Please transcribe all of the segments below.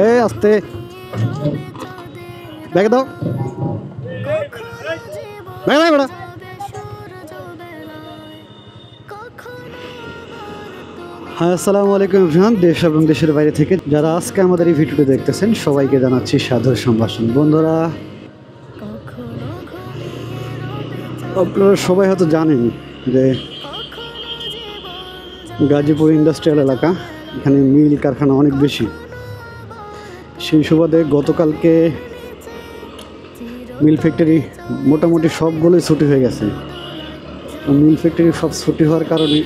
এই আস্তে ব্যাগ দাও, ব্যাগ দাও বেটা। হ্যাঁ, আসসালামু আলাইকুম এভরিওয়ান, দেশ এবং দেশের বাইরে থেকে যারা আজকে আমাদের এই ভিডিওটি দেখতেছেন সবাইকে জানাচ্ছি সাদর সম্ভাষণ। বন্ধুরা, আপনারা সবাই হয়তো জানেন যে গাজীপুর ইন্ডাস্ট্রিয়াল এলাকা, এখানে মিল কারখানা অনেক বেশি। সেই সুবাদে গতকালকে মিল ফ্যাক্টরি মোটামুটি সবগুলোই ছুটি হয়ে গেছে। মিল ফ্যাক্টরি সব ছুটি হওয়ার কারণে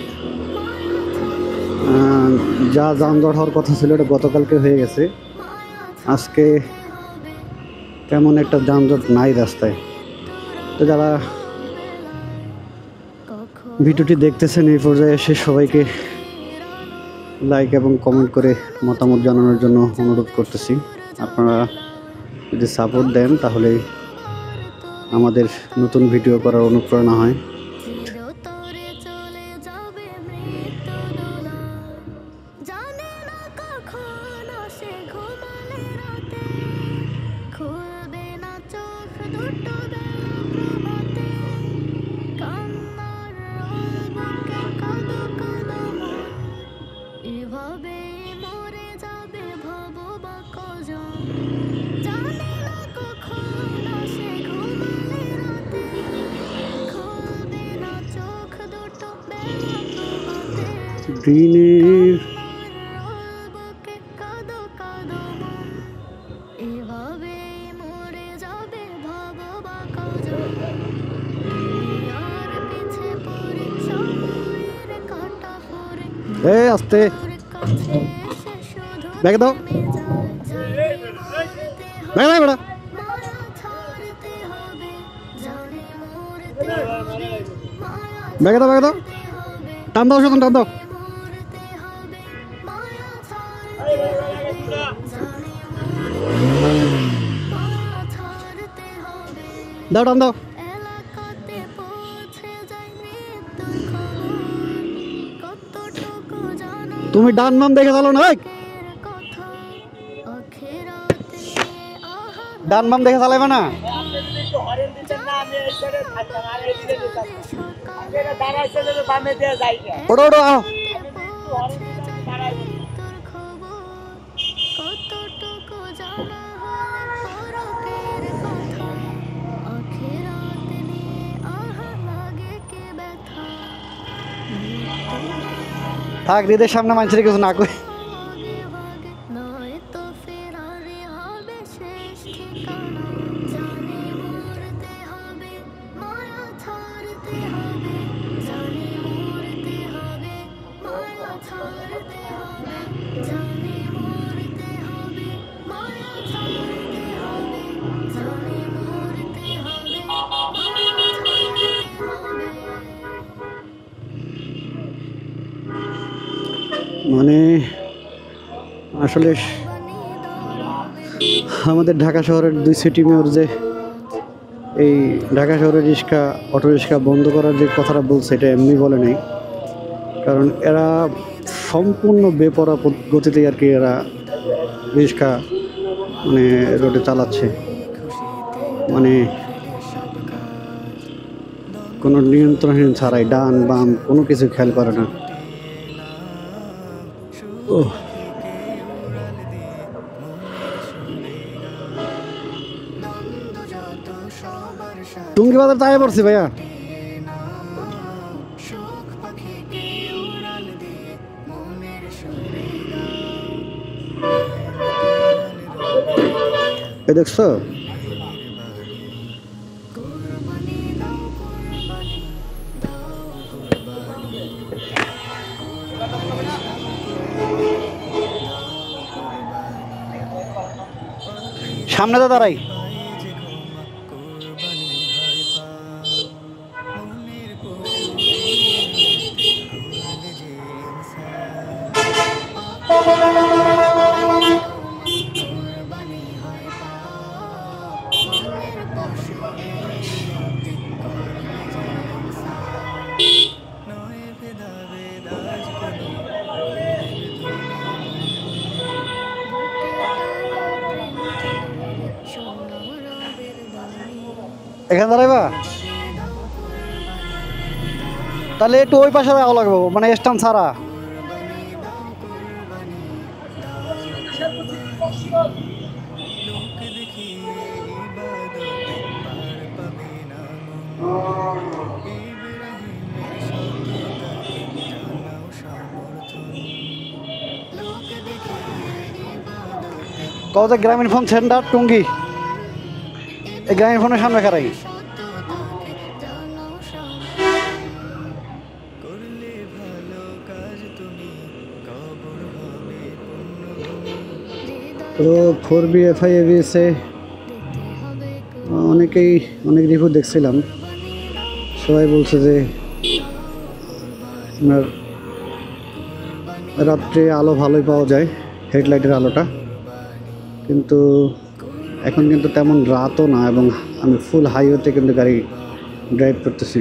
যা যানজট হওয়ার কথা ছিল এটা গতকালকে হয়ে গেছে। আজকে তেমন একটা যানজট নাই রাস্তায়। তো যারা ভিডিওটি দেখতেছেন এই পর্যায়ে এসে সবাইকে লাইক এবং কমেন্ট করে মতামত জানানোর জন্য অনুরোধ করতেছি। আপনারা যদি সাপোর্ট দেন তাহলে আমাদের নতুন ভিডিও করার অনুপ্রেরণা হয়। দিনের আস্তে ব্যাগ দাও, ব্যাগ দাও বেটা। ব্যাগ দাও, ব্যাগ দাও, টান দাও, শোন টান দাও। দাও টান দাও। তুমি ডান নাম দেখে চালো না, ডান নাম দেখে চালাইবে না। ওটো ওটো আও। থাক, হৃদের সামনে মানুষের কিছু না কই। মানে আসলে আমাদের ঢাকা শহরের 2 সিটি মেয়র যে এই ঢাকা শহরের রিক্সা অটো রিক্সা বন্ধ করার যে কথাটা বলছে এটা এমনি বলে নাই, কারণ এরা সম্পূর্ণ বেপরা গতিতে আর কি এরা রিক্সা মানে রোডে চালাচ্ছে। মানে কোনো নিয়ন্ত্রণহীন ছাড়াই ডান বাম কোনো কিছু খেয়াল করে না। টুঙ্গি বাজার তাই পড়ছি ভাইয়া। এ দেখছো, সামনে তো দাঁড়াই। এখানে দাঁড়াইবা? তাহলে একটু ওই পাশে যাওয়া লাগবে, মানে স্ট্যান্ড ছাড়া। কত গ্রামীণ ফোন সেন্টার টুঙ্গি, এই গ্রামীণ ফোনের সামনে খারাই। তো 4BFIABS-এ অনেক রিভিউ দেখছিলাম, সবাই বলছে যে আপনার রাত্রে আলো ভালোই পাওয়া যায়, হেডলাইটের আলোটা, কিন্তু এখন কিন্তু তেমন রাতও না, এবং আমি ফুল হাইওয়েতে কিন্তু গাড়ি ড্রাইভ করতেছি,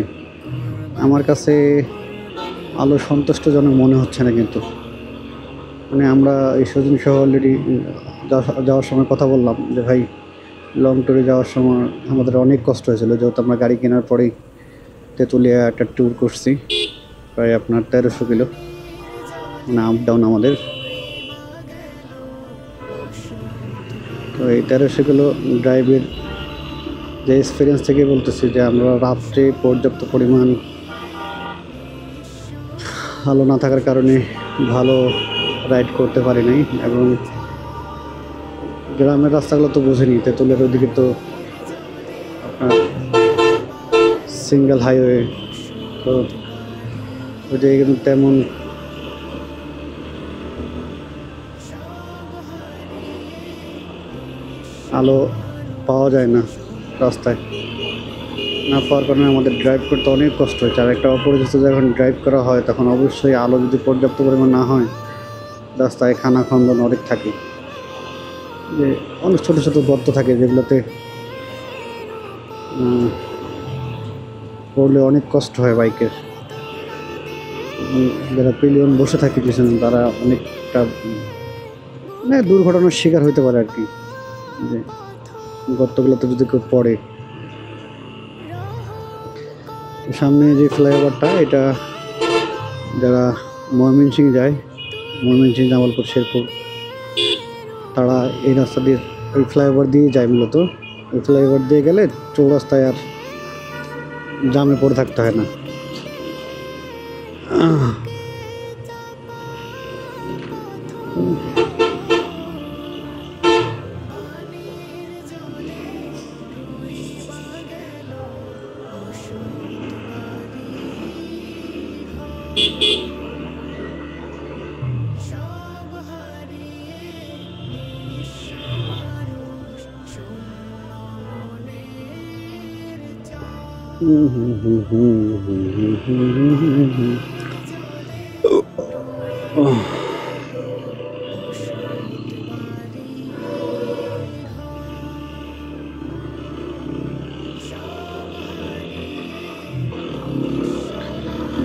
আমার কাছে আলো সন্তুষ্টজনক মনে হচ্ছে না। কিন্তু মানে আমরা এই সজিন সহ অলরেডি যাওয়ার সময় কথা বললাম যে ভাই লং ট্যুরে যাওয়ার সময় আমাদের অনেক কষ্ট হয়েছিল, যেহেতু আমরা গাড়ি কেনার পরেই তেঁতুলিয়া একটা ট্যুর করছি, প্রায় আপনার 1300 কিলো, মানে আপ ডাউন আমাদের। তো এই 1300 কিলো ড্রাইভের যে এক্সপিরিয়েন্স থেকে বলতেছি যে আমরা রাত্রে পর্যাপ্ত পরিমাণ আলো না থাকার কারণে ভালো রাইড করতে পারি নাই, এবং গ্রামের রাস্তাগুলো তো বুঝিনি, তেঁতুলের ওইদিকে তো আপনার সিঙ্গেল হাইওয়ে, তো ওইদিকে কিন্তু তেমন আলো পাওয়া যায় না, রাস্তায় না পাওয়ার কারণে আমাদের ড্রাইভ করতে অনেক কষ্ট হয়েছে। আর একটা অপরিচিত যখন ড্রাইভ করা হয় তখন অবশ্যই আলো যদি পর্যাপ্ত পরিমাণ না হয়, রাস্তায় খানাখন্দন অনেক থাকে, যে অনেক ছোটো ছোটো গর্ত থাকে যেগুলোতে পড়লে অনেক কষ্ট হয় বাইকের। যারা পিলিয়ন বসে থাকে পিছনে তারা অনেকটা মানে দুর্ঘটনার শিকার হতে পারে আর কি, যে গর্তগুলোতে যদি কেউ পড়ে। সামনে যে ফ্লাইওভারটা, এটা যারা ময়মনসিংহ যায়, ময়মনসিংহ, জামালপুর, শেরপুর, তারা এই রাস্তা দিয়ে ওই ফ্লাইওভার দিয়ে যায় মূলত। ওই ফ্লাইওভার দিয়ে গেলে চৌরাস্তায় আর জামে পড়ে থাকতে হয় না।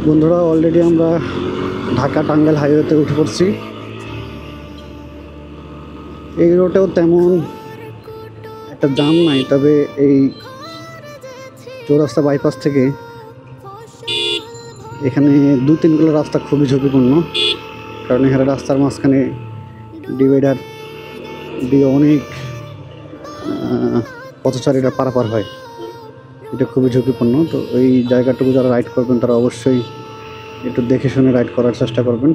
বন্ধুরা, অলরেডি আমরা ঢাকা টাঙ্গাইল হাইওয়েতে উঠে পড়ছি। এই রোডেও তেমন একটা জাম নাই, তবে এই চৌরাস্তা বাইপাস থেকে এখানে 2-3 কিলো রাস্তা খুবই ঝুঁকিপূর্ণ, কারণ এখানে রাস্তার মাঝখানে ডিভাইডার দিয়ে অনেক পথচারীরা পারাপার হয়, এটা খুবই ঝুঁকিপূর্ণ। তো ওই জায়গাটুকু যারা রাইড করবেন তারা অবশ্যই একটু দেখে শুনে রাইড করার চেষ্টা করবেন।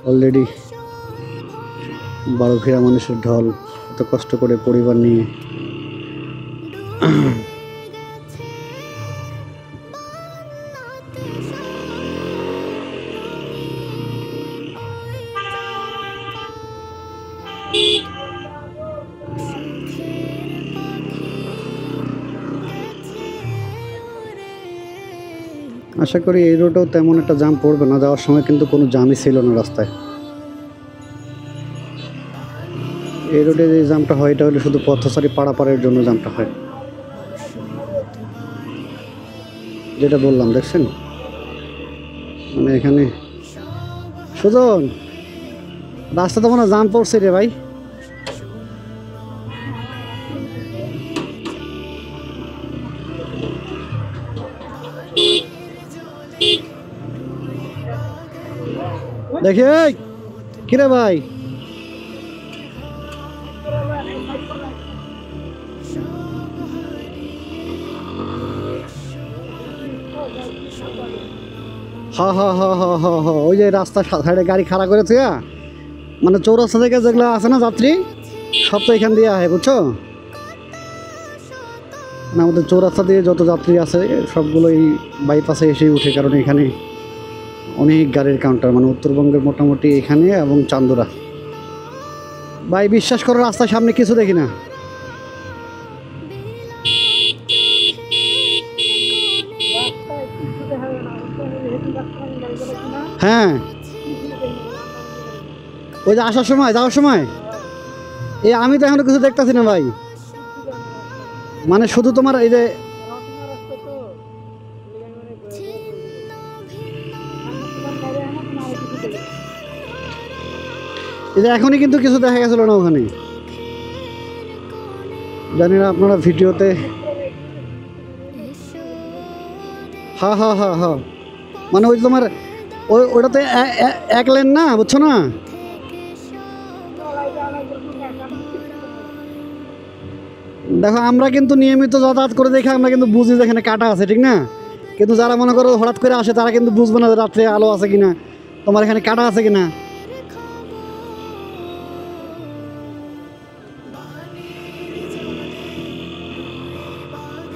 অলরেডি 12 ঘেরা মানুষের ঢল, এত কষ্ট করে পরিবার নিয়ে। আশা করি এই রোডেও তেমন একটা জাম পড়বে না, যাওয়ার সময় কিন্তু কোনো জামই ছিল না রাস্তায়। এই রোডে যে জামটা হয় এটা হলে শুধু পথচারী পারাপারের জন্য জামটা হয়, যেটা বললাম। দেখছেন, মানে এখানে সুজন রাস্তা তো মনে হয় জাম পড়ছে রে ভাই। দেখি কিরে ভাই, হ্যাঁ হ্যাঁ হ্যাঁ হ্যাঁ হ্যাঁ হ্যাঁ, ওই যে রাস্তার সাইডে গাড়ি খাড়া করেছে, মানে চৌরাস্তা থেকে যেগুলো আছে না যাত্রী, সব তো এখান দিয়ে আহে, বুঝছো না? আমাদের চৌরাস্তা দিয়ে যত যাত্রী আছে সবগুলো এই বাইপাসে এসেই উঠে, কারণ এখানে অনেক গাড়ির কাউন্টার, মানে উত্তরবঙ্গের মোটামুটি এখানে এবং চান্দুরা। ভাই বিশ্বাস করো রাস্তার সামনে কিছু দেখি না। হ্যাঁ, ওই যে আসার সময় যাওয়ার সময় এই আমি তো এখনো কিছু দেখতেছি না ভাই, মানে শুধু তোমার এই যে এখনই কিন্তু কিছু দেখা গেছিল না ওখানে, জানি না আপনারা ভিডিওতে। হ্যাঁ হ্যাঁ হ্যাঁ হ্যাঁ, মানে ওই তোমার ওইটাতে এক লেন না, বুঝছো না? দেখো আমরা কিন্তু নিয়মিত যাতায়াত করে দেখে আমরা কিন্তু বুঝি যে এখানে কাটা আছে, ঠিক না? কিন্তু যারা মনে করো হঠাৎ করে আসে তারা কিন্তু বুঝবে না যে রাত্রে আলো আছে কিনা, তোমার এখানে কাটা আছে কিনা।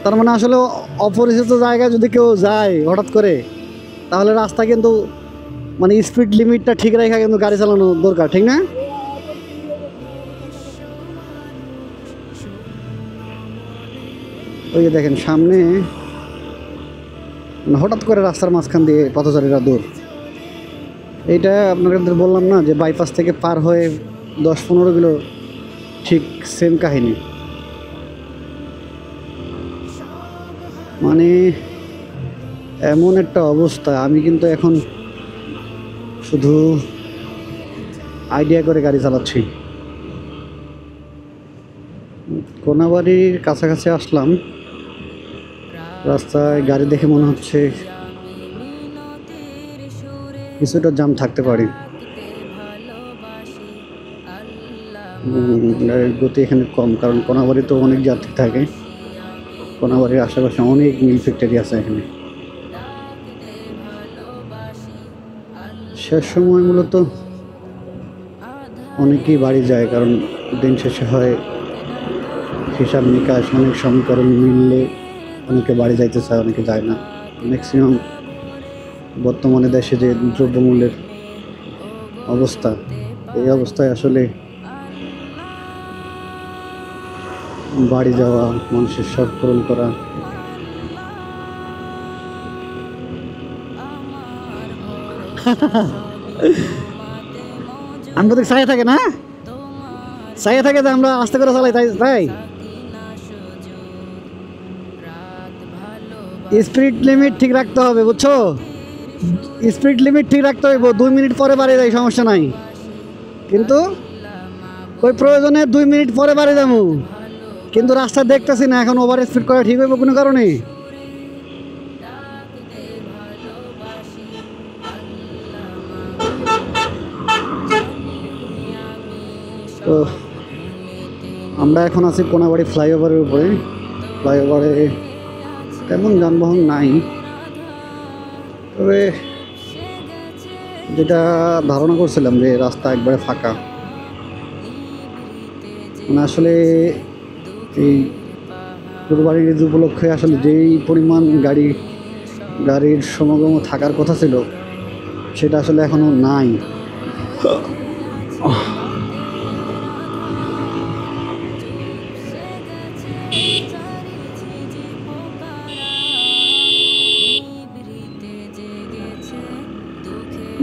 তার মানে আসলে অপরিচিত জায়গায় যদি কেউ যায় হঠাৎ করে, তাহলে রাস্তা কিন্তু মানে স্পিড লিমিটটা ঠিক রেখে কিন্তু গাড়ি চালানো দরকার, ঠিক না? ওই যে দেখেন সামনে মানে হঠাৎ করে রাস্তার মাঝখান দিয়ে পথচারীরা দূর। এইটা আপনাদের বললাম না যে বাইপাস থেকে পার হয়ে 10-15 কিলো, ঠিক সেম কাহিনী। মানে এমন একটা অবস্থা, আমি কিন্তু এখন শুধু আইডিয়া করে গাড়ি চালাচ্ছি। কোনাবাড়ির কাছাকাছি আসলাম, রাস্তায় গাড়ি দেখে মনে হচ্ছে কিছুটা জাম থাকতে পারে, গাড়ির গতি এখানে কম, কারণ কোনাবাড়ি তো অনেক যাত্রী থাকে, কোনাবাড়ির আশেপাশে অনেক মিল ফ্যাক্টরি আছে এখানে। শেষ সময় মূলত অনেকেই বাড়ি যায়, কারণ দিন শেষে হয় হিসাব নিকাশ, অনেক সমীকরণ মিললে অনেকে বাড়ি যাইতে চায়, অনেকে যায় না। ম্যাক্সিমাম বর্তমানে দেশে যে দ্রব্যমূল্যের অবস্থা, এই অবস্থায় আসলে বাড়ি যাওয়া, মানুষের শখ পূরণ করা আমরা তো চাই থাকে না, চাই থাকে যে আমরা আস্তে করে চালাই, তাই তাই স্পিড লিমিট ঠিক রাখতে হবে, বুঝছো? স্পিড লিমিট ঠিক রাখতে হইব, 2 মিনিট পরে বাড়ি যাই সমস্যা নাই, কিন্তু ওই প্রয়োজনে 2 মিনিট পরে বাড়ি যাবো, কিন্তু রাস্তা দেখতেছি না এখন ওভার স্পিড করা ঠিক হইব কোনো কারণে। তো আমরা এখন আছি কোনাবাড়ি ফ্লাইওভারের উপরে। ফ্লাইওভারে তেমন যানবাহন নাই, তবে যেটা ধারণা করছিলাম যে রাস্তা একবারে ফাঁকা, মানে আসলে এই কুরবানির ঈদ উপলক্ষে আসলে যেই পরিমাণ গাড়ির সমাগম থাকার কথা ছিল সেটা আসলে এখনও নাই।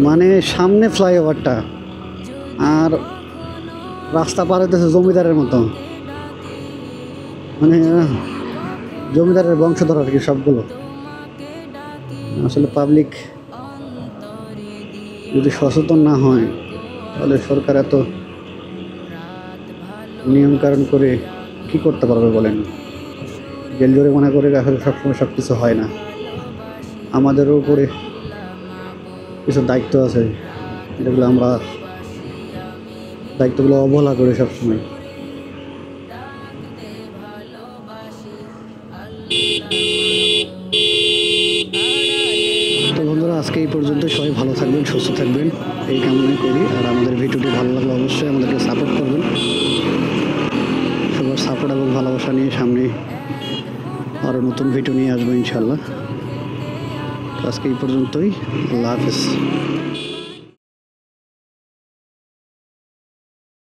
মানে সামনে ফ্লাইওভারটা আর রাস্তা পার হইতেছে জমিদারের মতো, মানে জমিদারের বংশধর আর কি সবগুলো। আসলে পাবলিক যদি সচেতন না হয় তাহলে সরকার এত নিয়মকানুন করে কি করতে পারবে বলেন? জেল জরিমানা করে আসলে সবসময় সব কিছু হয় না। আমাদেরও উপরে কিছু দায়িত্ব আছে, যেগুলো আমরা দায়িত্বগুলো অবহেলা করি সবসময়। তো বন্ধুরা, আজকে এই পর্যন্ত। সবাই ভালো থাকবেন, সুস্থ থাকবেন এই কামনাই করি। আর আমাদের ভিডিওটি ভালো লাগলে অবশ্যই আমাদেরকে সাপোর্ট করবেন। সবার সাপোর্ট এবং ভালোবাসা নিয়ে সামনে আরও নতুন ভিডিও নিয়ে আসবো ইনশাল্লাহ। আজকে এই পর্যন্তই। আল্লাহ হাফেজ।